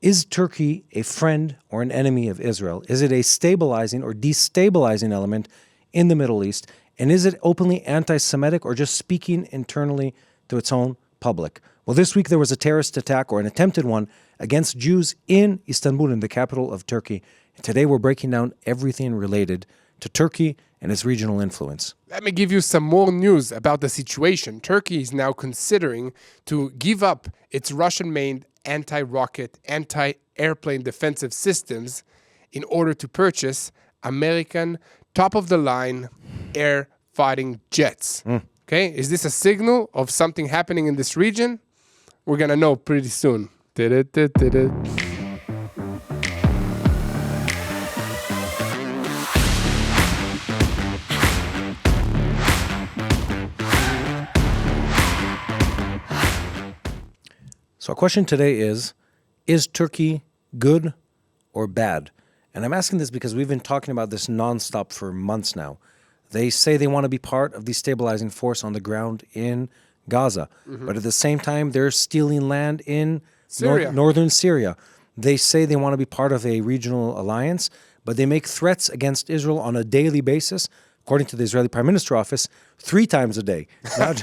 Is Turkey a friend or an enemy of Israel? Is it a stabilizing or destabilizing element in the Middle East? And is it openly anti-Semitic or just speaking internally to its own public? Well, this week there was a terrorist attack, or an attempted one, against Jews in Istanbul, in the capital of Turkey. And today we're breaking down everything related to Turkey and its regional influence. Let me give you some more news about the situation. Turkey is now considering to give up its Russian-made anti-rocket, anti-airplane defensive systems in order to purchase American top-of-the-line air fighting jets. Okay, is this a signal of something happening in this region? We're going to know pretty soon. So our question today is Turkey good or bad? And I'm asking this because we've been talking about this nonstop for months now. They say they want to be part of the stabilizing force on the ground in Gaza. But at the same time, they're stealing land in northern Syria. They say they want to be part of a regional alliance, but they make threats against Israel on a daily basis, according to the Israeli Prime Minister office, 3 times a day, not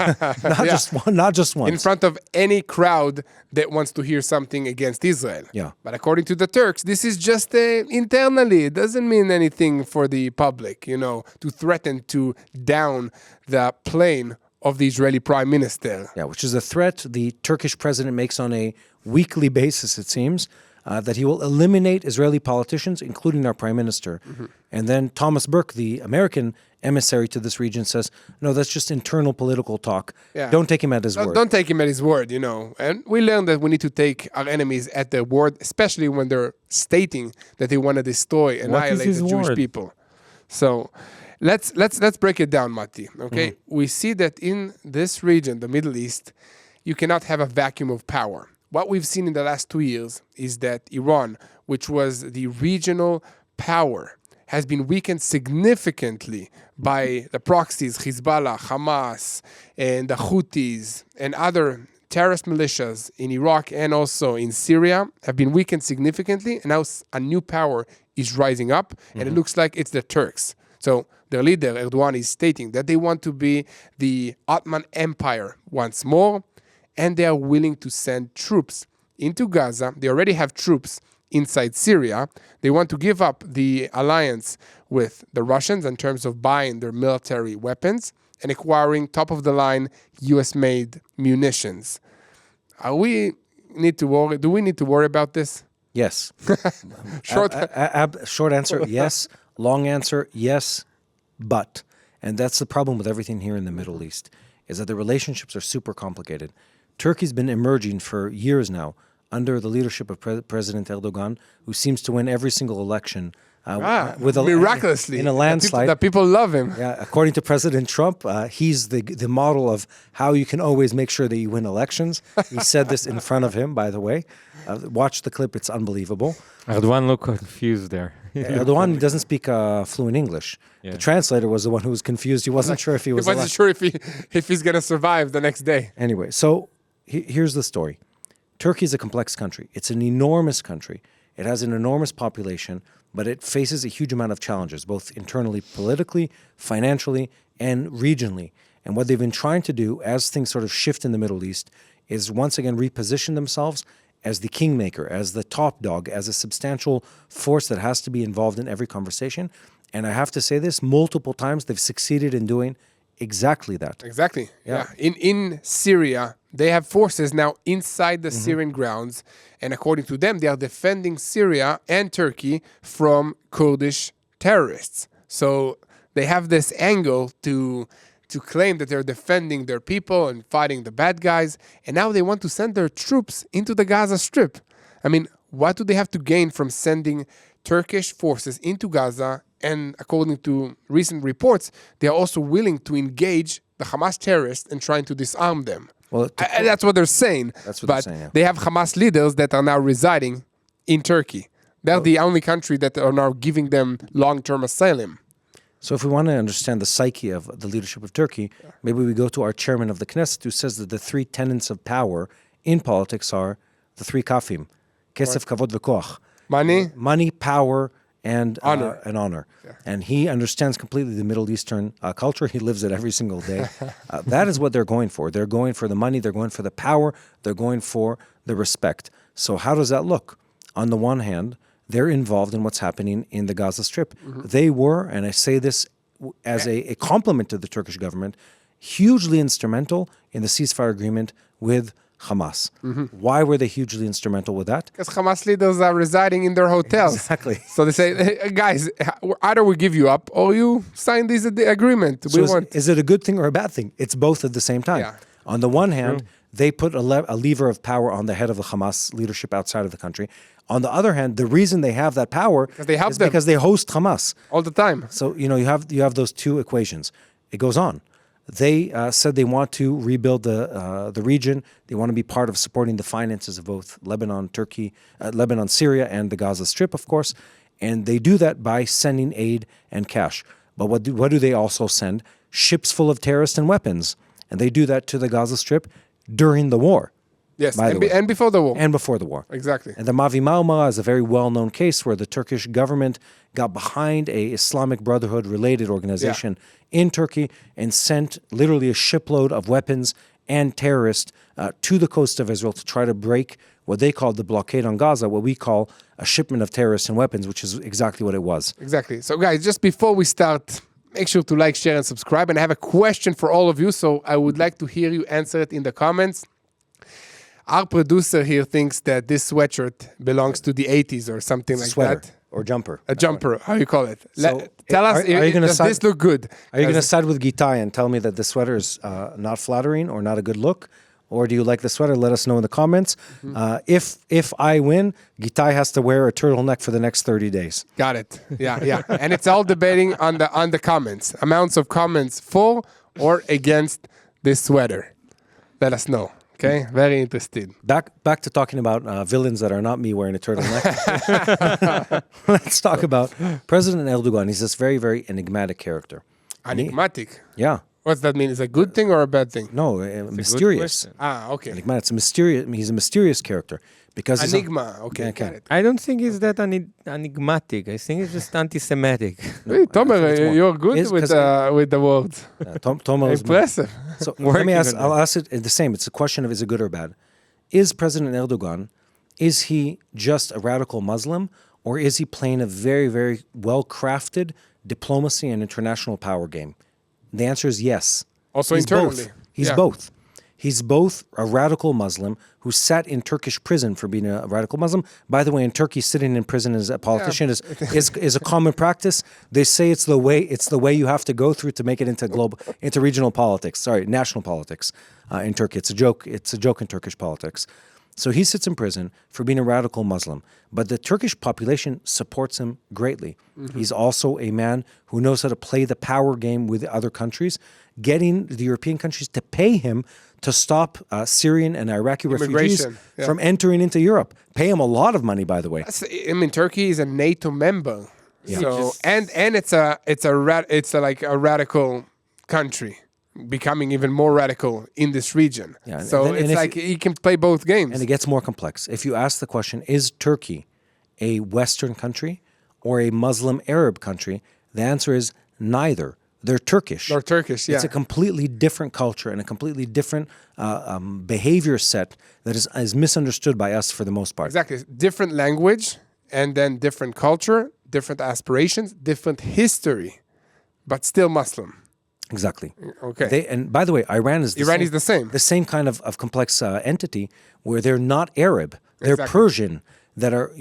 just once. In front of any crowd that wants to hear something against Israel. Yeah. But according to the Turks, this is just internally. It doesn't mean anything for the public, to threaten to down the plane of the Israeli Prime Minister. Yeah, which is a threat the Turkish president makes on a weekly basis, it seems, that he will eliminate Israeli politicians, including our prime minister. And then Thomas Burke, the American emissary to this region, says, no, that's just internal political talk. Yeah. Don't take him at his word. Don't take him at his word, And we learned that we need to take our enemies at their word, especially when they're stating that they want to destroy, annihilate the Jewish people. So let's break it down, Mati. Okay, we see that in this region, the Middle East, you cannot have a vacuum of power. What we've seen in the last 2 years is that Iran, which was the regional power, has been weakened significantly by the proxies, Hezbollah, Hamas, and the Houthis, and other terrorist militias in Iraq and also in Syria have been weakened significantly, and now a new power is rising up, and it looks like it's the Turks. So their leader, Erdogan, is stating that they want to be the Ottoman Empire once more, and they are willing to send troops into Gaza. They already have troops inside Syria. They want to give up the alliance with the Russians in terms of buying their military weapons and acquiring top-of-the-line U.S.-made munitions. Do we need to worry about this? Yes. Short answer, yes. Long answer, yes, but. And that's the problem with everything here in the Middle East, is that the relationships are super complicated. Turkey's been emerging for years now under the leadership of President Erdogan, who seems to win every single election miraculously in a landslide. That people love him. Yeah, according to President Trump, he's the model of how you can always make sure that you win elections. He said this in front of him, by the way. Watch the clip; it's unbelievable. Erdogan looked confused there. Erdogan doesn't speak fluent English. Yeah. The translator was the one who was confused. He wasn't sure if he was. He wasn't sure if he's going to survive the next day. Anyway, so here's the story. Turkey is a complex country. It's an enormous country. It has an enormous population, but it faces a huge amount of challenges, both internally, politically, financially, and regionally. And what they've been trying to do, as things sort of shift in the Middle East, is once again reposition themselves as the kingmaker, as the top dog, as a substantial force that has to be involved in every conversation. And I have to say this, multiple times they've succeeded in doing exactly that. Exactly. Yeah. In Syria, they have forces now inside the Syrian grounds, and according to them, they are defending Syria and Turkey from Kurdish terrorists. So they have this angle to claim that they're defending their people and fighting the bad guys, and now they want to send their troops into the Gaza Strip. I mean, what do they have to gain from sending Turkish forces into Gaza? And according to recent reports, they are also willing to engage the Hamas terrorists and trying to disarm them. Well, that's what they're saying. That's what they're saying, yeah. They have Hamas leaders that are now residing in Turkey. They're the only country that are now giving them long-term asylum. So if we want to understand the psyche of the leadership of Turkey, maybe we go to our chairman of the Knesset, who says that the 3 tenets of power in politics are the 3 kafim. Kesef, kavod, v'koach. Money, power, and honor. Yeah. And he understands completely the Middle Eastern culture. He lives it every single day. That is what they're going for. They're going for the money. They're going for the power. They're going for the respect. So how does that look? On the one hand, they're involved in what's happening in the Gaza Strip. They were, and I say this as a compliment to the Turkish government, hugely instrumental in the ceasefire agreement with Hamas. Why were they hugely instrumental with that? Because Hamas leaders are residing in their hotels. Exactly. So they say, hey, guys, either we give you up or you sign this agreement. Is it a good thing or a bad thing? It's both at the same time. Yeah. On the one hand, they put a lever of power on the head of the Hamas leadership outside of the country. On the other hand, the reason they have that power is because they host Hamas. All the time. So, you have those two equations. It goes on. They said they want to rebuild the region. They want to be part of supporting the finances of both Lebanon, Syria, and the Gaza Strip, of course. And they do that by sending aid and cash. But what do they also send? Ships full of terrorists and weapons. And they do that to the Gaza Strip during the war. Yes, and before the war. And before the war. Exactly. And the Mavi Mauma is a very well-known case where the Turkish government got behind a Islamic Brotherhood-related organization in Turkey and sent literally a shipload of weapons and terrorists to the coast of Israel to try to break what they called the blockade on Gaza, what we call a shipment of terrorists and weapons, which is exactly what it was. Exactly. So guys, just before we start, make sure to like, share, and subscribe. And I have a question for all of you, so I would like to hear you answer it in the comments. Our producer here thinks that this sweatshirt belongs to the 80s or something like that. Or jumper. A jumper, how you call it. So tell us, does this look good? Are you going to side with Gitai and tell me that the sweater is not flattering or not a good look? Or do you like the sweater? Let us know in the comments. If I win, Gitai has to wear a turtleneck for the next 30 days. Got it. Yeah. And it's all debating on the comments. Amounts of comments for or against this sweater. Let us know. Okay, very interested. Back to talking about villains that are not me wearing a turtleneck. Let's talk about President Erdogan. He's this very, very enigmatic character. Enigmatic? Yeah. What's that mean? Is it a good thing or a bad thing? No, mysterious. Okay. Enigmatic. It's mysterious. He's a mysterious character because Enigma. Okay, got it. I don't think it's that enigmatic. I think it's just anti-Semitic. Hey, Tomer, you're good with the words. Tomer is impressive. So let me ask. I'll ask it the same. It's a question of is it good or bad? Is President Erdogan, is he just a radical Muslim, or is he playing a very, very well-crafted diplomacy and international power game? The answer is yes. Also internally. He's both. He's both a radical Muslim who sat in Turkish prison for being a radical Muslim. By the way, in Turkey, sitting in prison as a politician is a common practice. They say it's the way you have to go through to make it into regional politics. Sorry, national politics in Turkey. It's a joke. It's a joke in Turkish politics. So he sits in prison for being a radical Muslim, but the Turkish population supports him greatly. He's also a man who knows how to play the power game with other countries, getting the European countries to pay him to stop Syrian and Iraqi refugees from entering into Europe. Pay him a lot of money, by the way. Turkey is a NATO member, so and it's like a radical country, becoming even more radical in this region. Yeah, so it's like he can play both games. And it gets more complex. If you ask the question, is Turkey a Western country or a Muslim Arab country? The answer is neither. They're Turkish. They're Turkish, yeah. It's a completely different culture and a completely different behavior set that is misunderstood by us for the most part. Exactly. Different language and then different culture, different aspirations, different history, but still Muslim. Exactly. Okay. And by the way, Iran is the same. The same kind of complex entity where they're not Arab. They're Persian that are...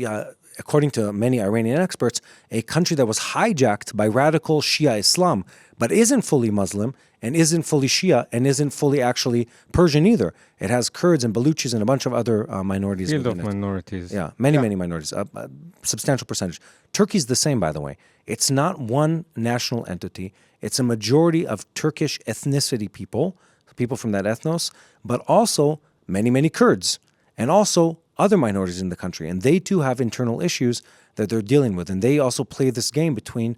according to many Iranian experts, a country that was hijacked by radical Shia Islam, but isn't fully Muslim and isn't fully Shia and isn't fully actually Persian either. It has Kurds and Baluchis and a bunch of other minorities within it. Minorities. Yeah, many minorities, a substantial percentage. Turkey's the same, by the way. It's not one national entity. It's a majority of Turkish ethnicity people from that ethnos, but also many Kurds, and also other minorities in the country, and they too have internal issues that they're dealing with, and they also play this game between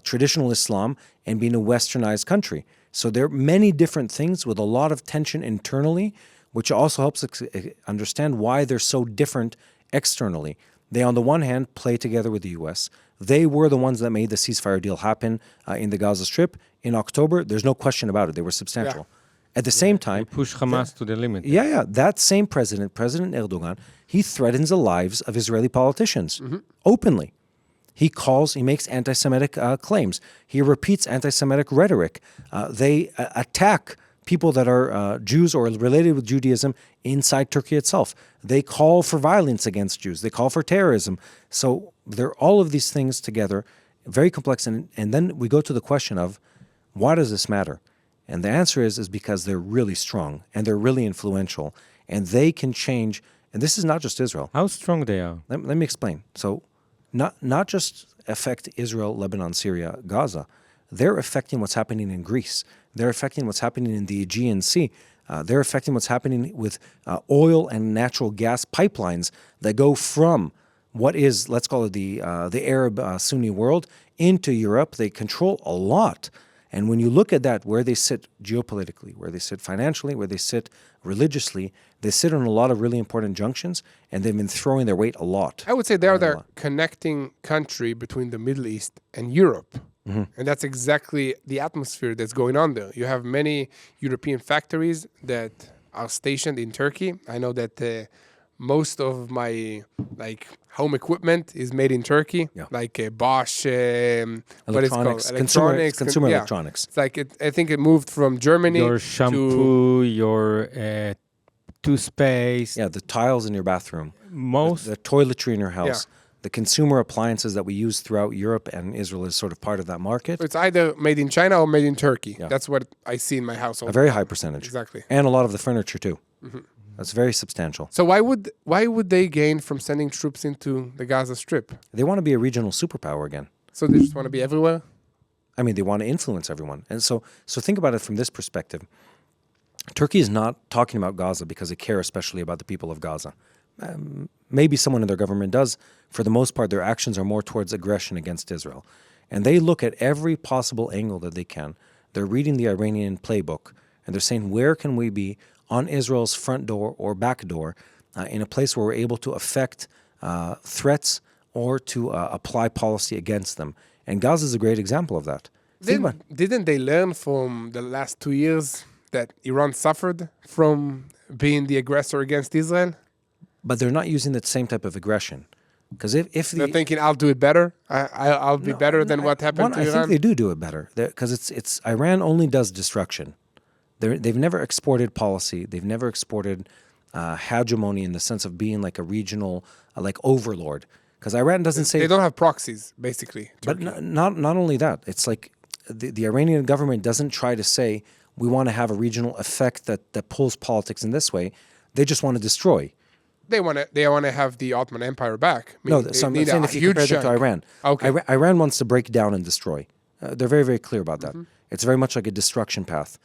traditional Islam and being a westernized country. So there are many different things with a lot of tension internally, which also helps us understand why they're so different externally. They, on the one hand, play together with the U.S. They were the ones that made the ceasefire deal happen in the Gaza Strip in October. There's no question about it. They were substantial. At the same time, push Hamas to the limit. That same President Erdogan, he threatens the lives of Israeli politicians openly. He makes anti-Semitic claims. He repeats anti-Semitic rhetoric. They attack people that are Jews or related with Judaism inside Turkey itself. They call for violence against Jews. They call for terrorism. So they're all of these things together, very complex. And then we go to the question of, why does this matter? And the answer is because they're really strong and they're really influential and they can change. And this is not just Israel. How strong they are? Let me explain. So not just affect Israel, Lebanon, Syria, Gaza. They're affecting what's happening in Greece. They're affecting what's happening in the Aegean Sea. They're affecting what's happening with oil and natural gas pipelines that go from what is, let's call it the Arab Sunni world into Europe. They control a lot. And when you look at that, where they sit geopolitically, where they sit financially, where they sit religiously, they sit on a lot of really important junctions, and they've been throwing their weight a lot. I would say they're the connecting country between the Middle East and Europe. And that's exactly the atmosphere that's going on there. You have many European factories that are stationed in Turkey. I know that most of my home equipment is made in Turkey, like Bosch, what is it called? Electronics, consumer electronics. It's like I think it moved from Germany. Your shampoo, your toothpaste. Yeah, the tiles in your bathroom. Most the toiletry in your house. The consumer appliances that we use throughout Europe and Israel is sort of part of that market. So it's either made in China or made in Turkey. That's what I see in my household. A very high percentage. Exactly. And a lot of the furniture too. That's very substantial. So why would they gain from sending troops into the Gaza Strip? They want to be a regional superpower again. So they just want to be everywhere? I mean, they want to influence everyone. And so think about it from this perspective. Turkey is not talking about Gaza because they care especially about the people of Gaza. Maybe someone in their government does. For the most part, their actions are more towards aggression against Israel. And they look at every possible angle that they can. They're reading the Iranian playbook, and they're saying, where can we be on Israel's front door or back door in a place where we're able to affect threats or to apply policy against them? And Gaza is a great example of that. Didn't they learn from the last 2 years that Iran suffered from being the aggressor against Israel? But they're not using that same type of aggression. Because if they're thinking, I'll do it better, I'll be better than what happened to Iran. I think they do it better because it's Iran only does destruction. They've never exported policy. They've never exported hegemony in the sense of being like a regional overlord. Because Iran doesn't say they don't have proxies, basically. Turkey. But not only that, it's like the Iranian government doesn't try to say we want to have a regional effect that pulls politics in this way. They just want to destroy. They want to have the Ottoman Empire back. I'm saying if you compare that to Iran. Okay. Iran wants to break down and destroy. They're very, very clear about that. It's very much like a destruction path.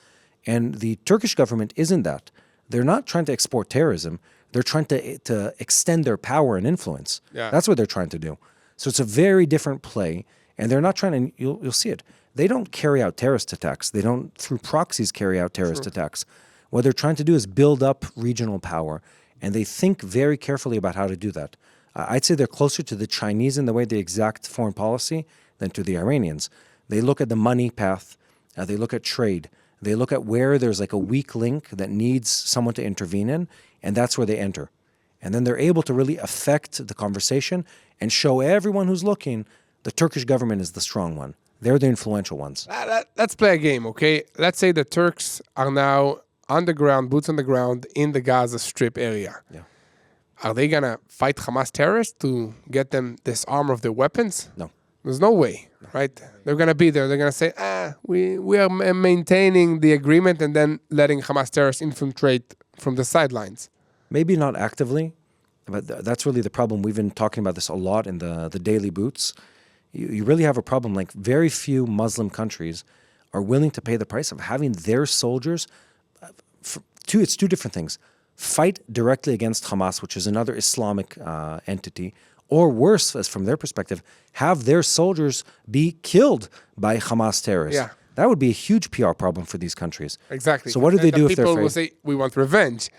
And the Turkish government isn't that. They're not trying to export terrorism. They're trying to extend their power and influence. That's what they're trying to do. So it's a very different play. And they're not trying to, you'll see it. They don't carry out terrorist attacks. They don't, through proxies, carry out terrorist attacks. What they're trying to do is build up regional power. And they think very carefully about how to do that. I'd say they're closer to the Chinese in the way they exact foreign policy than to the Iranians. They look at the money path. They look at trade. They look at where there's like a weak link that needs someone to intervene in, and that's where they enter. And then they're able to really affect the conversation and show everyone who's looking the Turkish government is the strong one. They're the influential ones. Let's play a game, okay? Let's say the Turks are now on the ground, boots on the ground in the Gaza Strip area. Are they going to fight Hamas terrorists to get them disarm of their weapons? No. There's no way, right? They're going to be there. They're going to say, we are maintaining the agreement and then letting Hamas terrorists infiltrate from the sidelines. Maybe not actively, but that's really the problem. We've been talking about this a lot in the daily boots. You really have a problem. Like very few Muslim countries are willing to pay the price of having their soldiers. It's two different things. Fight directly against Hamas, which is another Islamic entity, or worse, as from their perspective, have their soldiers be killed by Hamas terrorists. That would be a huge PR problem for these countries. Exactly. So what do they do if they're afraid? People will say, we want revenge.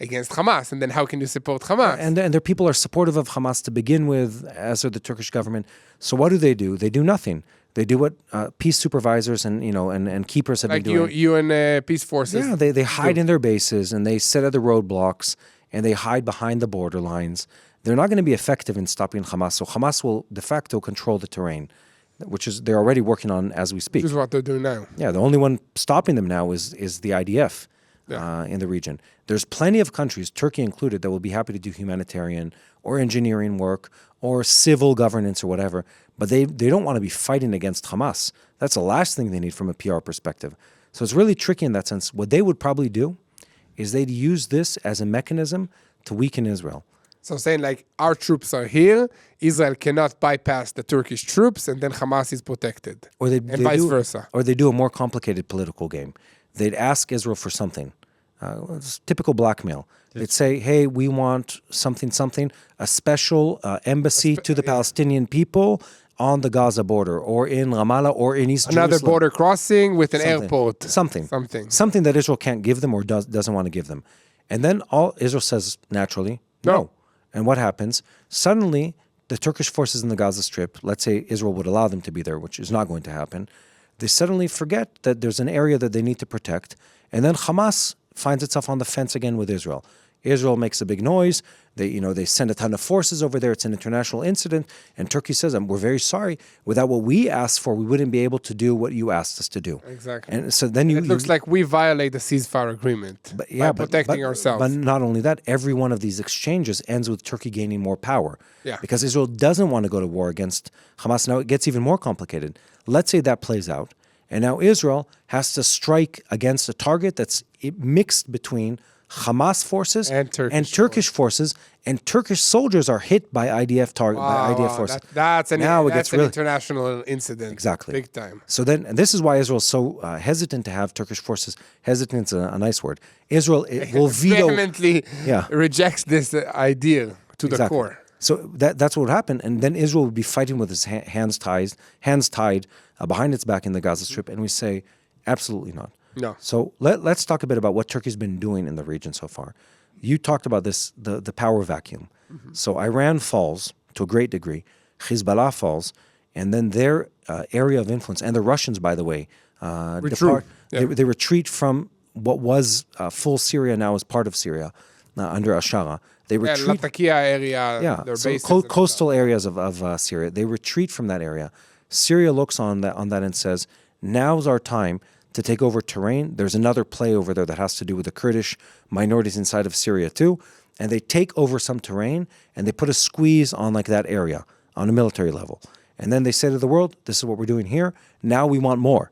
against Hamas. And then how can you support Hamas? And their people are supportive of Hamas to begin with, as are the Turkish government. So what do? They do nothing. They do what peace supervisors and keepers have like been doing. UN peace forces. Yeah, they hide in their bases and they sit at the roadblocks and they hide behind the border lines. They're not going to be effective in stopping Hamas. So Hamas will de facto control the terrain, which is they're already working on as we speak. Which is what they're doing now. Yeah, the only one stopping them now is the IDF in the region. There's plenty of countries, Turkey included, that will be happy to do humanitarian or engineering work or civil governance or whatever, but they don't want to be fighting against Hamas. That's the last thing they need from a PR perspective. So it's really tricky in that sense. What they would probably do is they'd use this as a mechanism to weaken Israel. So saying like, our troops are here, Israel cannot bypass the Turkish troops, and then Hamas is protected. And vice versa. Or they do a more complicated political game. They'd ask Israel for something. It's typical blackmail. They'd say, hey, we want something, a special embassy to the Palestinian people on the Gaza border or in Ramallah or in East Another Jerusalem. border crossing with an airport. Something that Israel can't give them or doesn't want to give them. And then all Israel says naturally, no. And what happens? Suddenly, the Turkish forces in the Gaza Strip, let's say Israel would allow them to be there, which is not going to happen, they suddenly forget that there's an area that they need to protect. And then Hamas finds itself on the fence again with Israel. Israel makes a big noise. They send a ton of forces over there. It's an international incident. And Turkey says, we're very sorry. Without what we asked for, we wouldn't be able to do what you asked us to do. Exactly. And so then it looks like we violate the ceasefire agreement by protecting ourselves. But not only that, every one of these exchanges ends with Turkey gaining more power. Yeah. Because Israel doesn't want to go to war against Hamas. Now it gets even more complicated. Let's say that plays out. And now Israel has to strike against a target that's mixed between Hamas forces and Turkish forces, and Turkish soldiers are hit by IDF forces. That's an international incident. Exactly. Big time. So then, and this is why Israel is so hesitant to have Turkish forces. Hesitant's a nice word. Israel will veto. Vehemently rejects this idea to the core. So that's what would happen, and then Israel would be fighting with its hands tied behind its back in the Gaza Strip, and we say, absolutely not. No. So let's talk a bit about what Turkey's been doing in the region so far. You talked about this, the power vacuum. Mm-hmm. So Iran falls to a great degree, Hezbollah falls, and then their area of influence, and the Russians, by the way, they retreat from what was full Syria, now is part of Syria, under Ashara. They retreat. Latakia area, their bases. Coastal areas of Syria. They retreat from that area. Syria looks on that and says, now's our time to take over terrain. There's another play over there that has to do with the Kurdish minorities inside of Syria too. And they take over some terrain and they put a squeeze on like that area on a military level. And then they say to the world, this is what we're doing here. Now we want more.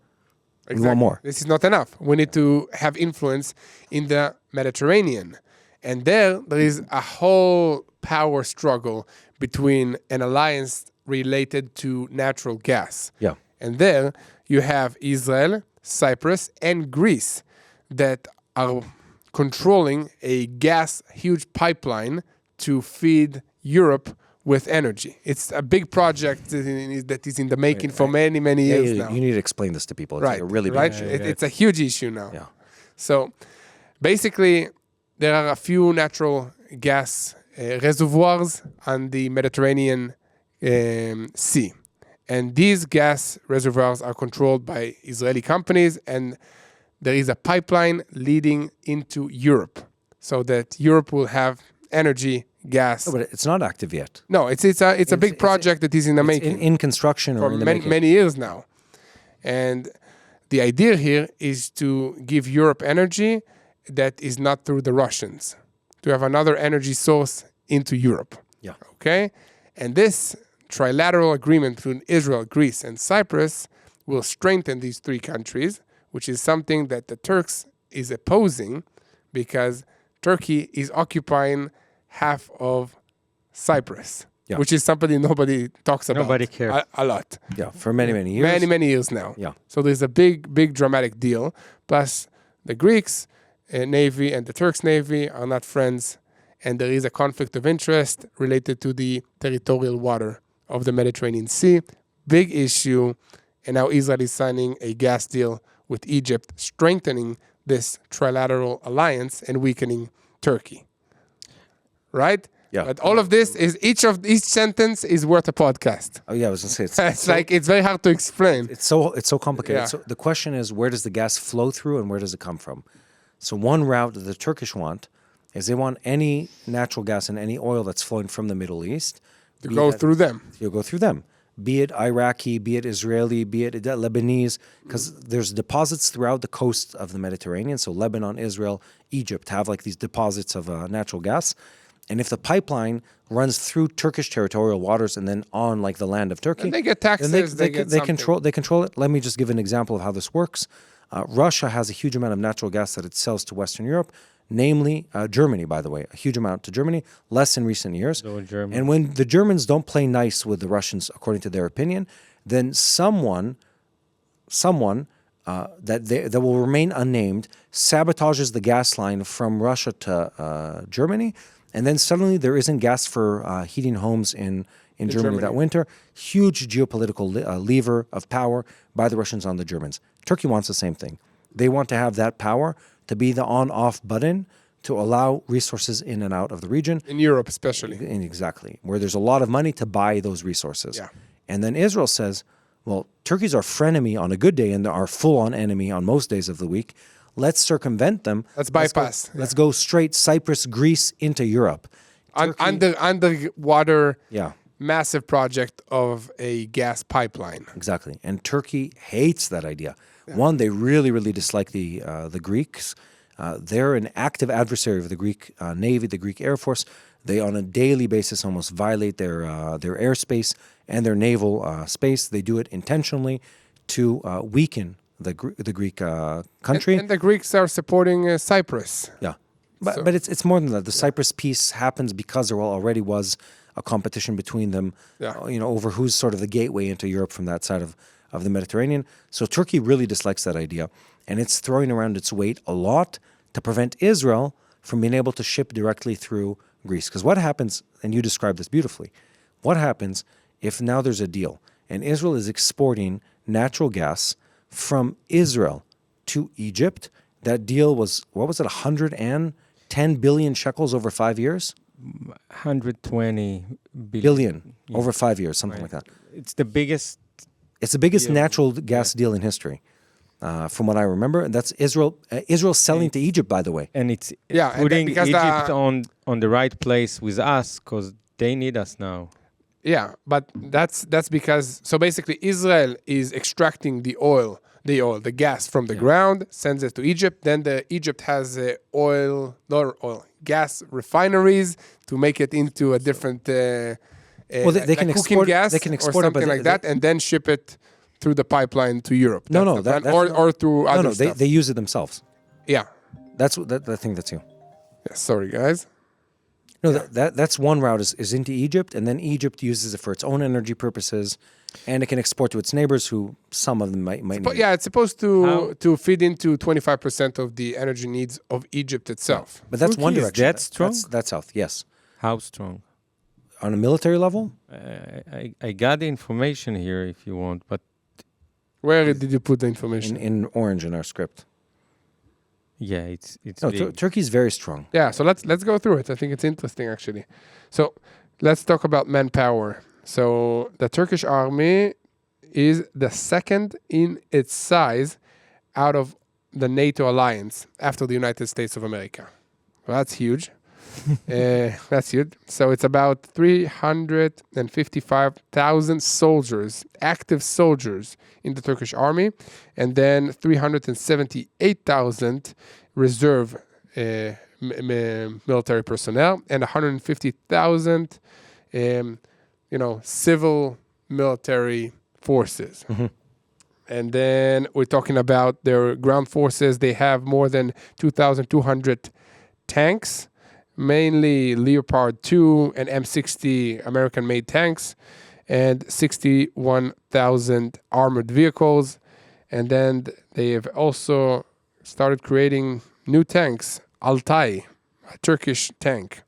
Exactly. We want more. This is not enough. We need to have influence in the Mediterranean. And there is a whole power struggle between an alliance related to natural gas. Yeah. And there you have Israel, Cyprus, and Greece that are controlling a huge pipeline to feed Europe with energy. It's a big project that is in the making for many, many years now. You need to explain this to people. It's like a really big issue. It's a huge issue now. Yeah. So basically, there are a few natural gas reservoirs on the Mediterranean Sea. And these gas reservoirs are controlled by Israeli companies, and there is a pipeline leading into Europe so that Europe will have energy, gas. No, but it's not active yet. No, it's a big project that is in the making. In construction or for in the making. many years now. And the idea here is to give Europe energy that is not through the Russians, to have another energy source into Europe. Yeah. Okay? And this trilateral agreement between Israel, Greece, and Cyprus will strengthen these three countries, which is something that the Turks is opposing because Turkey is occupying half of Cyprus, which is something nobody talks about. Nobody cares. A lot. Yeah, for many, many years. Many years now. Yeah. So there's a big dramatic deal. Plus, the Greeks Navy and the Turks Navy are not friends, and there is a conflict of interest related to the territorial water of the Mediterranean Sea. Big issue. And now Israel is signing a gas deal with Egypt, strengthening this trilateral alliance and weakening Turkey. Right? Yeah. But all of this is each sentence is worth a podcast. Oh yeah, I was gonna say It's very hard to explain. It's so complicated. Yeah. So the question is, where does the gas flow through, and where does it come from? So one route that the Turkish want is they want any natural gas and any oil that's flowing from the Middle East To go through them. You'll go through them. Be it Iraqi, be it Israeli, be it Lebanese, because there's deposits throughout the coast of the Mediterranean. So Lebanon, Israel, Egypt have like these deposits of natural gas. And if the pipeline runs through Turkish territorial waters and then on like the land of Turkey, And they get taxes. then they control it. Let me just give an example of how this works. Russia has a huge amount of natural gas that it sells to Western Europe, namely Germany, by the way, a huge amount to Germany, less in recent years. And when the Germans don't play nice with the Russians, according to their opinion, then someone that will remain unnamed sabotages the gas line from Russia to Germany, and then suddenly there isn't gas for heating homes in Germany that winter. Huge geopolitical lever of power by the Russians on the Germans. Turkey wants the same thing. They want to have that power to be the on-off button to allow resources in and out of the region. In Europe especially. Exactly. Where there's a lot of money to buy those resources. Yeah. And then Israel says, well, Turkey's our frenemy on a good day and our full-on enemy on most days of the week. Let's circumvent them. Let's bypass. Let's go straight Cyprus, Greece into Europe. Underwater, Yeah. massive project of a gas pipeline. Exactly. And Turkey hates that idea. One, they really dislike the Greeks. They're an active adversary of the Greek Navy, the Greek Air Force. They, on a daily basis, almost violate their airspace and their naval space. They do it intentionally to weaken the Greek country. And the Greeks are supporting Cyprus. Yeah. But it's more than that. The Cyprus peace happens because there already was a competition between them, over who's sort of the gateway into Europe from that side of the Mediterranean. So Turkey really dislikes that idea, and it's throwing around its weight a lot to prevent Israel from being able to ship directly through Greece. Because what happens, and you described this beautifully, what happens if now there's a deal and Israel is exporting natural gas from Israel to Egypt? That deal was, 110 billion shekels over 5 years? 120 billion over 5 years, something like that. It's the biggest. It's the biggest natural gas deal in history, from what I remember. And that's Israel. Israel selling to Egypt, by the way. And it's and putting because Egypt on the right place with us because they need us now. Yeah, but that's because, so basically Israel is extracting the gas from the ground, sends it to Egypt. Then Egypt has gas refineries to make it into a different they can export gas they can export or something like that, and then ship it through the pipeline to Europe. Or through other stuff. They use it themselves. Yeah, I think that's you. Yeah, sorry guys. No, that's one route is into Egypt, and then Egypt uses it for its own energy purposes, and it can export to its neighbors, who some of them might need. But yeah, it's supposed to feed into 25% of the energy needs of Egypt itself. But that's one direction. That strong? That's south. Yes. How strong? On a military level? I got the information here if you want, but where did you put the information? In orange in our script. Yeah, it's Turkey's very strong. Yeah, so let's go through it. I think it's interesting actually. So let's talk about manpower. So the Turkish army is the second in its size out of the NATO alliance after the United States of America. Well, that's huge. That's huge. So it's about 355,000 soldiers, active soldiers in the Turkish army, and then 378,000 reserve military personnel, and 150,000 civil military forces. Mm-hmm. And then we're talking about their ground forces. They have more than 2,200 tanks, mainly Leopard 2 and M60 American-made tanks, and 61,000 armored vehicles. And then they have also started creating new tanks, Altay, a Turkish tank.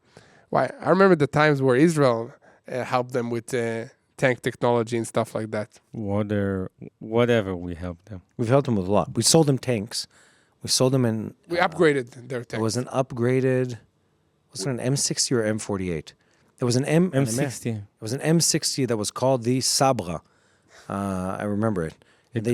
Why? I remember the times where Israel helped them with tank technology and stuff like that. Whatever we helped them. We've helped them with a lot. We sold them tanks. We sold them in... We upgraded their tanks. It was an upgraded... Was it an M60 or M48? It was an M60. It was an M60 that was called the Sabra. I remember it.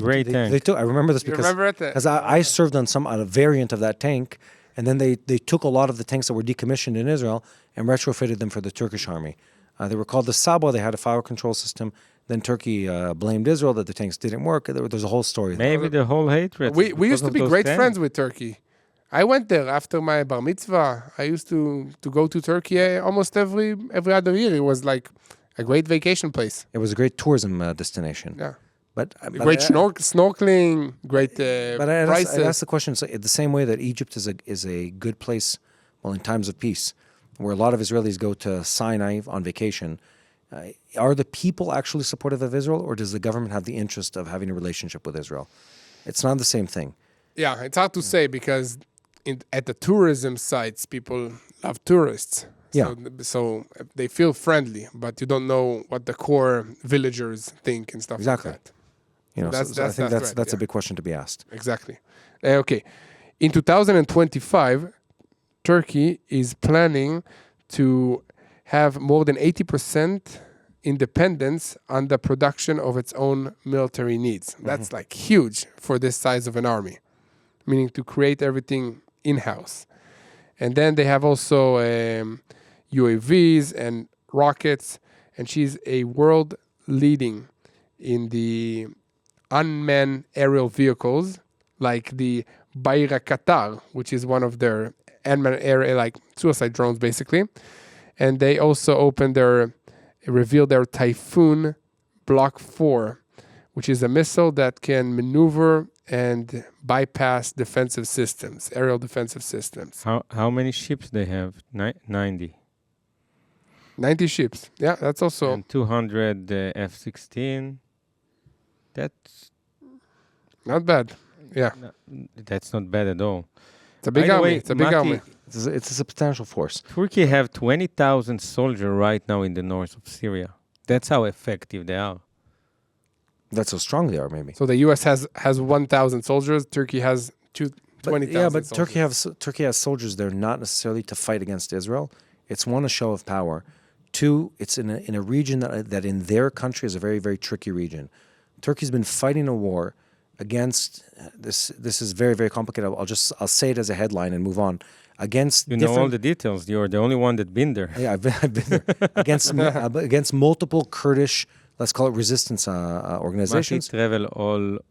Great tank. I remember this because I served on a variant of that tank, and then they took a lot of the tanks that were decommissioned in Israel and retrofitted them for the Turkish army. They were called the Sabra. They had a fire control system. Then Turkey blamed Israel that the tanks didn't work. There's a whole story there. Maybe the whole hatred. We used to be great friends with Turkey. I went there after my bar mitzvah. I used to go to Turkey almost every other year. It was like a great vacation place. It was a great tourism destination. Yeah. But great snorkeling, great prices. I asked the question the same way that Egypt is a good place, well, in times of peace, where a lot of Israelis go to Sinai on vacation. Are the people actually supportive of Israel, or does the government have the interest of having a relationship with Israel? It's not the same thing. Yeah, it's hard to say because at the tourism sites, people love tourists. Yeah. So they feel friendly, but you don't know what the core villagers think and stuff like that. You know, so I think that's a big question to be asked. Exactly. Okay. In 2025, Turkey is planning to have more than 80% independence on the production of its own military needs. That's like huge for this size of an army, meaning to create everything in-house. And then they have also UAVs and rockets, and she's a world leading in the unmanned aerial vehicles like the Bayraktar, which is one of their unmanned air, like suicide drones basically. And they also revealed their Typhoon Block 4, which is a missile that can maneuver and bypass defensive systems, aerial defensive systems. How many ships they have? 90. 90 ships. Yeah, that's also... And 200 F-16. That's... not bad. Yeah. No, that's not bad at all. It's a big army. It's a big army. It's a substantial force. Turkey have 20,000 soldiers right now in the north of Syria. That's how effective they are. That's how strong they are, maybe. So the U.S. has 1,000 soldiers. Turkey has 20,000 Yeah, but soldiers. Turkey has soldiers there not necessarily to fight against Israel. It's one, a show of power. Two, it's in a region that in their country is a very, very tricky region. Turkey's been fighting a war against this. This is very, very complicated. I'll say it as a headline and move on. Against know all the details. You're the only one that's been there. Yeah, I've been there. against multiple Kurdish, let's call it resistance organizations. Mati travel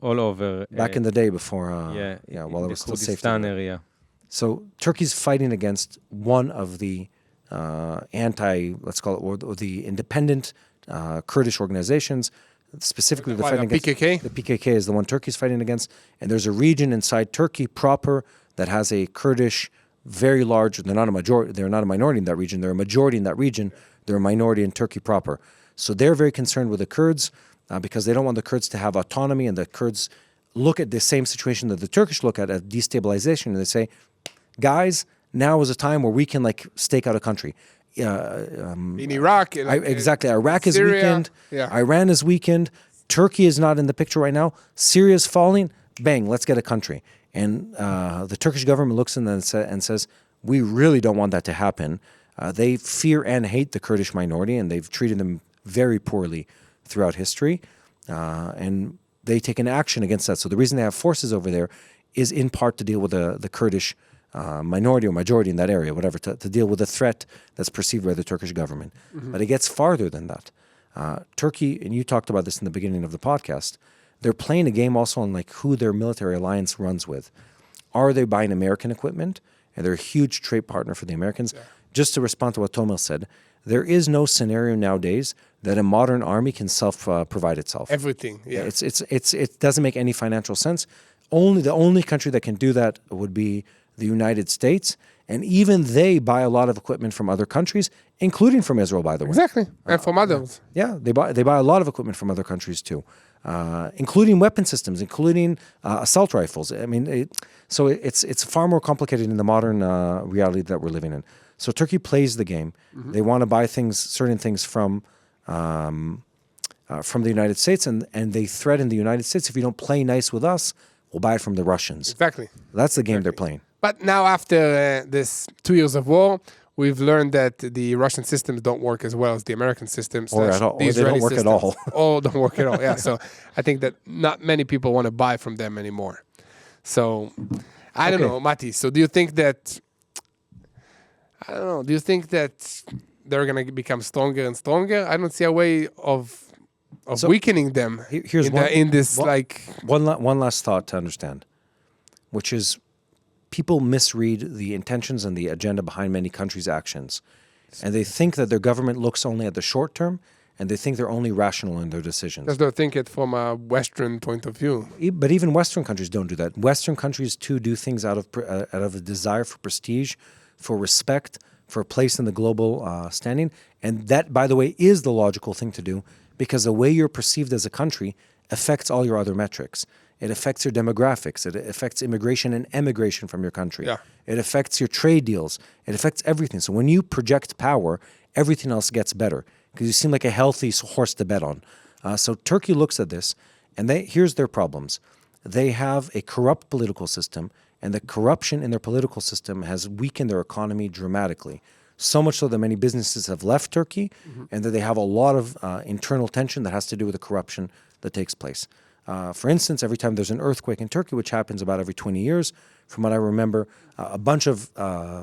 all over. Back in the day before, while it was still safe. Area. So Turkey's fighting against one of the let's call it, or the independent Kurdish organizations. Specifically, the fighting against PKK. The PKK is the one Turkey's fighting against, and there's a region inside Turkey proper that has a Kurdish, very large. They're not a majority. They're not a minority in that region. They're a majority in that region. They're a minority in Turkey proper. So they're very concerned with the Kurds because they don't want the Kurds to have autonomy, and the Kurds look at the same situation that the Turkish look at destabilization, and they say, "Guys, now is a time where we can stake out a country." In Iraq. Exactly. Iraq is Syria, weakened. yeah. Iran is weakened. Turkey is not in the picture right now. Syria is falling. Bang, let's get a country. And the Turkish government looks in and says, we really don't want that to happen. They fear and hate the Kurdish minority, and they've treated them very poorly throughout history. And they take an action against that. So the reason they have forces over there is in part to deal with the Kurdish minority or majority in that area, whatever, to deal with the threat that's perceived by the Turkish government. Mm-hmm. But it gets farther than that. Turkey, and you talked about this in the beginning of the podcast, they're playing a game also on who their military alliance runs with. Are they buying American equipment? And they're a huge trade partner for the Americans. Yeah. Just to respond to what Tomer said, there is no scenario nowadays that a modern army can self-provide itself. Everything, yeah. It doesn't make any financial sense. The only country that can do that would be the United States, and even they buy a lot of equipment from other countries, including from Israel, by the way. Exactly, and from others. Yeah, they buy a lot of equipment from other countries too, including weapon systems, including assault rifles. I mean, it's far more complicated in the modern reality that we're living in. So Turkey plays the game. Mm-hmm. They want to buy certain things from the United States, and they threaten the United States, if you don't play nice with us, we'll buy it from the Russians. Exactly. That's the game they're playing. But now after this 2 years of war, we've learned that the Russian systems don't work as well as the American systems. Or at all. The Or they don't Israeli work at systems. all. All don't work at all, yeah. So I think that not many people want to buy from them anymore. So I don't know, Mati. So do you think that, I don't know, do you think that they're going to become stronger and stronger? I don't see a way of weakening them one last thought to understand, which is people misread the intentions and the agenda behind many countries' actions. And they think that their government looks only at the short term, and they think they're only rational in their decisions. Because they think it from a Western point of view. But even Western countries don't do that. Western countries, too, do things out of a desire for prestige, for respect, for a place in the global standing. And that, by the way, is the logical thing to do, because the way you're perceived as a country affects all your other metrics. It affects your demographics. It affects immigration and emigration from your country. Yeah. It affects your trade deals. It affects everything. So when you project power, everything else gets better because you seem like a healthy horse to bet on. So Turkey looks at this, and here's their problems. They have a corrupt political system, and the corruption in their political system has weakened their economy dramatically. So much so that many businesses have left Turkey, and that they have a lot of internal tension that has to do with the corruption that takes place. For instance, every time there's an earthquake in Turkey, which happens about every 20 years, from what I remember, a bunch of,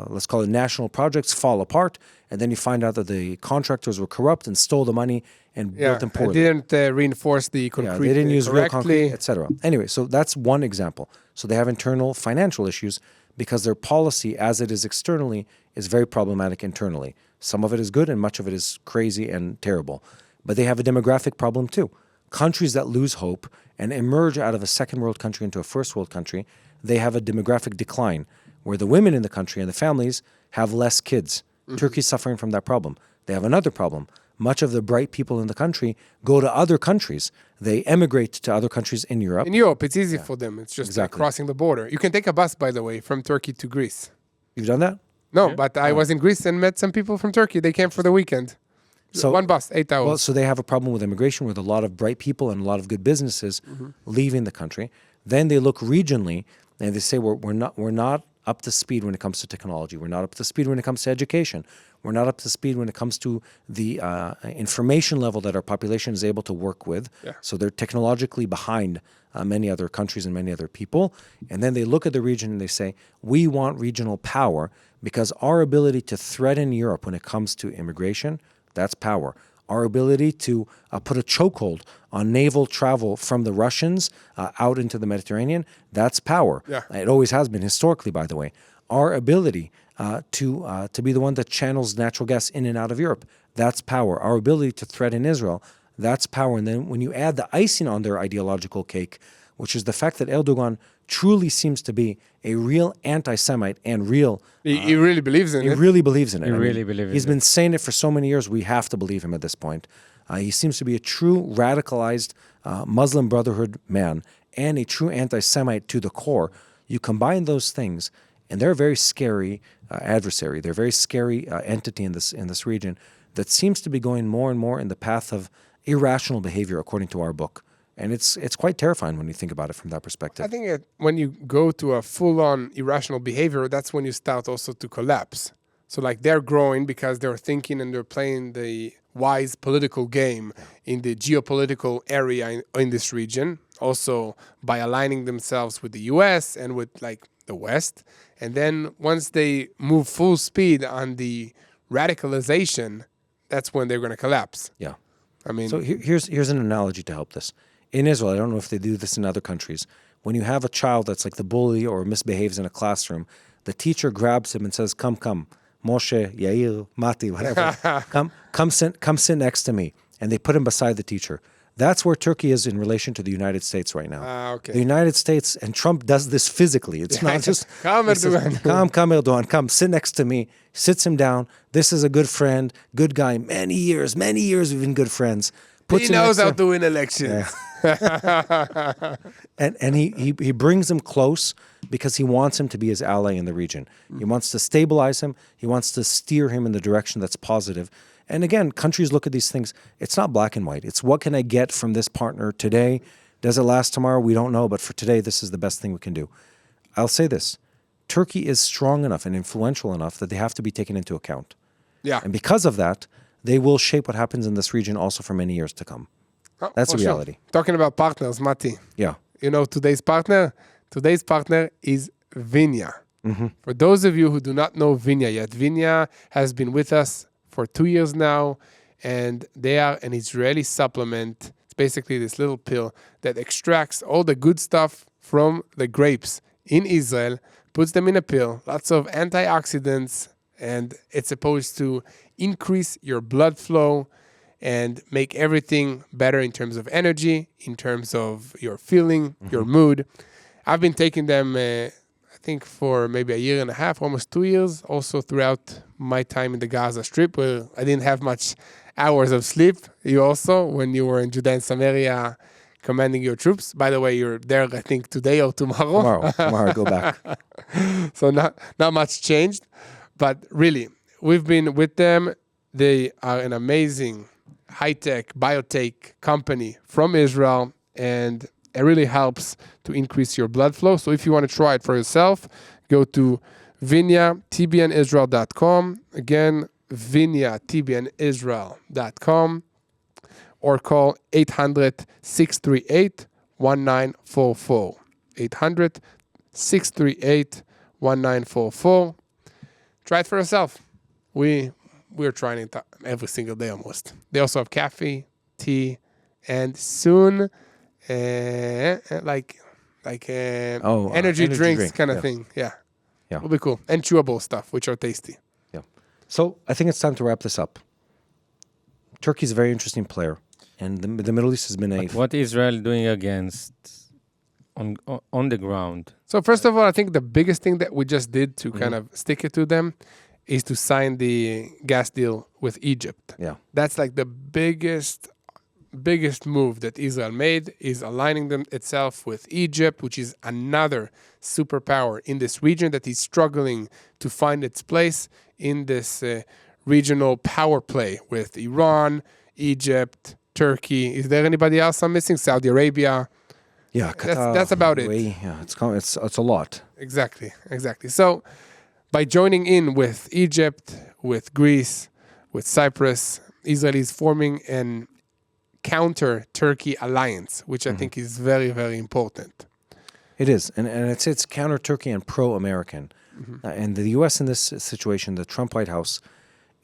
let's call it national projects fall apart, and then you find out that the contractors were corrupt and stole the money and built them poorly. They didn't reinforce the concrete They didn't use real correctly. concrete, etc. Anyway, so that's one example. So they have internal financial issues because their policy, as it is externally, is very problematic internally. Some of it is good and much of it is crazy and terrible. But they have a demographic problem too. Countries that lose hope and emerge out of a second world country into a first world country, they have a demographic decline where the women in the country and the families have less kids. Turkey's suffering from that problem. They have another problem. Much of the bright people in the country go to other countries. They emigrate to other countries in Europe. In Europe, it's easy for them. It's just crossing the border. You can take a bus, by the way, from Turkey to Greece. You've done that? No, but I was in Greece and met some people from Turkey. They came for the weekend. So one bus, 8 hours. Well, so they have a problem with immigration with a lot of bright people and a lot of good businesses leaving the country. Then they look regionally and they say we're not up to speed when it comes to technology. We're not up to speed when it comes to education. We're not up to speed when it comes to the information level that our population is able to work with. Yeah. So they're technologically behind many other countries and many other people. And then they look at the region and they say, we want regional power because our ability to threaten Europe when it comes to immigration, that's power. Our ability to put a chokehold on naval travel from the Russians out into the Mediterranean, that's power. Yeah. It always has been historically, by the way. Our ability to be the one that channels natural gas in and out of Europe, that's power. Our ability to threaten Israel, that's power. And then when you add the icing on their ideological cake, which is the fact that Erdogan truly seems to be a real anti-Semite and real... He really believes in it. He really believes in it. He's been saying it for so many years, we have to believe him at this point. He seems to be a true radicalized Muslim Brotherhood man and a true anti-Semite to the core. You combine those things, and they're a very scary adversary. They're a very scary entity in this region that seems to be going more and more in the path of irrational behavior, according to our book. And it's quite terrifying when you think about it from that perspective. I think when you go to a full-on irrational behavior, that's when you start also to collapse. So like they're growing because they're thinking and they're playing the wise political game in the geopolitical area in this region, also by aligning themselves with the US and with like the West. And then once they move full speed on the radicalization, that's when they're going to collapse. Yeah. I mean, so here's an analogy to help this. In Israel, I don't know if they do this in other countries, when you have a child that's like the bully or misbehaves in a classroom, the teacher grabs him and says, come, Moshe, Yair, Mati, whatever, come sit next to me. And they put him beside the teacher. That's where Turkey is in relation to the United States right now. Okay. The United States, and Trump does this physically. It's not just, come Erdogan. Come Erdogan, come sit next to me, sits him down. This is a good friend, good guy. Many years we've been good friends. He knows how to win elections. Yeah. and he brings him close because he wants him to be his ally in the region. He wants to stabilize him. He wants to steer him in the direction that's positive. And again, countries look at these things. It's not black and white. It's what can I get from this partner today? Does it last tomorrow? We don't know. But for today, this is the best thing we can do. I'll say this. Turkey is strong enough and influential enough that they have to be taken into account. Yeah. And because of that, they will shape what happens in this region also for many years to come. That's the reality. Sure. Talking about partners, Mati. Yeah. You know today's partner? Today's partner is Vinia. Mm-hmm. For those of you who do not know Vinia yet, Vinia has been with us for 2 years now, and they are an Israeli supplement. It's basically this little pill that extracts all the good stuff from the grapes in Israel, puts them in a pill, lots of antioxidants, and it's supposed to increase your blood flow and make everything better in terms of energy, in terms of your feeling, your mood. I've been taking them, I think, for maybe a year and a half, almost 2 years, also throughout my time in the Gaza Strip, where I didn't have much hours of sleep. You also, when you were in Judea and Samaria, commanding your troops. By the way, you're there, I think, today or tomorrow. Tomorrow, go back. So not much changed. But really, we've been with them. They are an amazing high-tech biotech company from Israel, and it really helps to increase your blood flow. So if you want to try it for yourself, go to Vinia, TBNIsrael.com. Again, Vinia, TBNIsrael.com. Or call 800-638-1944. 800-638-1944. Try it for yourself. We're trying it every single day almost. They also have coffee, tea, and soon energy drinks kind of thing. Yeah. It'll be cool. And chewable stuff, which are tasty. Yeah. So I think it's time to wrap this up. Turkey's a very interesting player. And the Middle East has been But what Israel doing against on the ground? So first of all, I think the biggest thing that we just did to kind of stick it to them is to sign the gas deal with Egypt. Yeah. That's like the biggest move that Israel made, is aligning itself with Egypt, which is another superpower in this region that is struggling to find its place in this regional power play with Iran, Egypt, Turkey. Is there anybody else I'm missing? Saudi Arabia. Yeah, Qatar, that's about it. Yeah, it's a lot. Exactly. So by joining in with Egypt, with Greece, with Cyprus, Israel is forming an counter-Turkey alliance, which I think is very, very important. It is, and it's counter-Turkey and pro-American. And the U.S. in this situation, the Trump White House,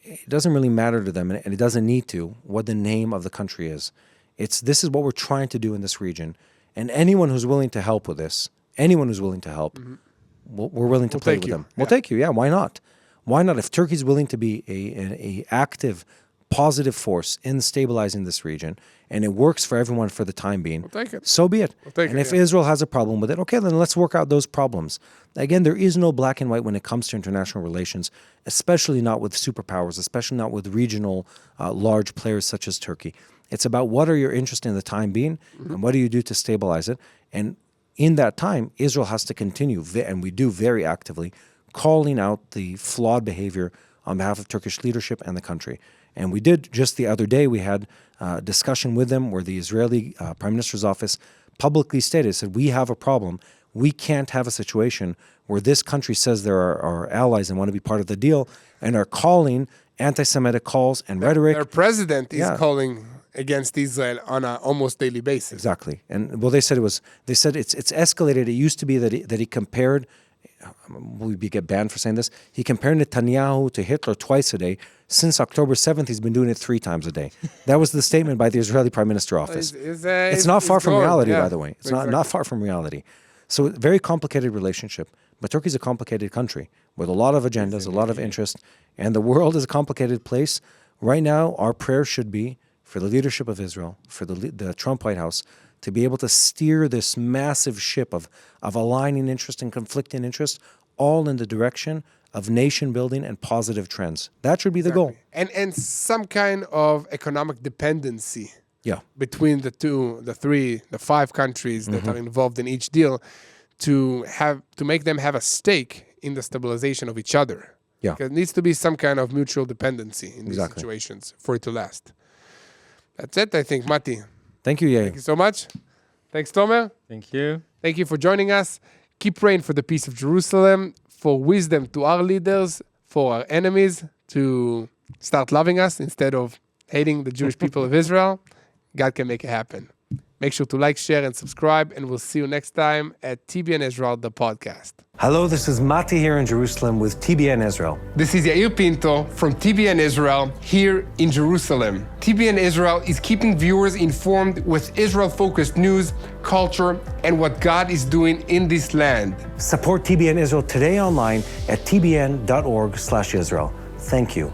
it doesn't really matter to them, and it doesn't need to, what the name of the country is. This is what we're trying to do in this region. And anyone who's willing to help with this, we're willing to play with them. We'll take you, why not? Why not? If Turkey's willing to be a active, positive force in stabilizing this region, and it works for everyone for the time being, we'll take it. So be it. And if Israel has a problem with it, okay, then let's work out those problems. Again, there is no black and white when it comes to international relations, especially not with superpowers, especially not with regional large players such as Turkey. It's about what are your interests in the time being, and what do you do to stabilize it. And in that time, Israel has to continue, and we do very actively, calling out the flawed behavior on behalf of Turkish leadership and the country. And we did just the other day, we had a discussion with them where the Israeli Prime Minister's office publicly said, we have a problem. We can't have a situation where this country says they're our allies and want to be part of the deal and are calling anti-Semitic calls and rhetoric. Their president is calling against Israel on an almost daily basis. Exactly. And well, they said it's escalated. It used to be that he compared, will we get banned for saying this? He compared Netanyahu to Hitler twice a day. Since October 7th, he's been doing it 3 times a day. That was the statement by the Israeli Prime Minister office. It's not far from reality, by the way. It's not far from reality. So very complicated relationship. But Turkey's a complicated country with a lot of agendas, a lot of interest, and the world is a complicated place. Right now, our prayer should be for the leadership of Israel, for the Trump White House, to be able to steer this massive ship of aligning interest and conflicting interest all in the direction of nation building and positive trends. That should be the goal. And some kind of economic dependency between the 5 countries that are involved in each deal to make them have a stake in the stabilization of each other. Yeah. There needs to be some kind of mutual dependency in these situations for it to last. That's it, I think, Mati. Thank you, Yair. Thank you so much. Thanks, Tomer. Thank you. Thank you for joining us. Keep praying for the peace of Jerusalem. for wisdom to our leaders, for our enemies to start loving us instead of hating the Jewish people of Israel, God can make it happen. Make sure to like, share, and subscribe, and we'll see you next time at TBN Israel, the podcast. Hello, this is Mati here in Jerusalem with TBN Israel. This is Yair Pinto from TBN Israel here in Jerusalem. TBN Israel is keeping viewers informed with Israel-focused news, culture, and what God is doing in this land. Support TBN Israel today online at tbn.org/Israel. Thank you.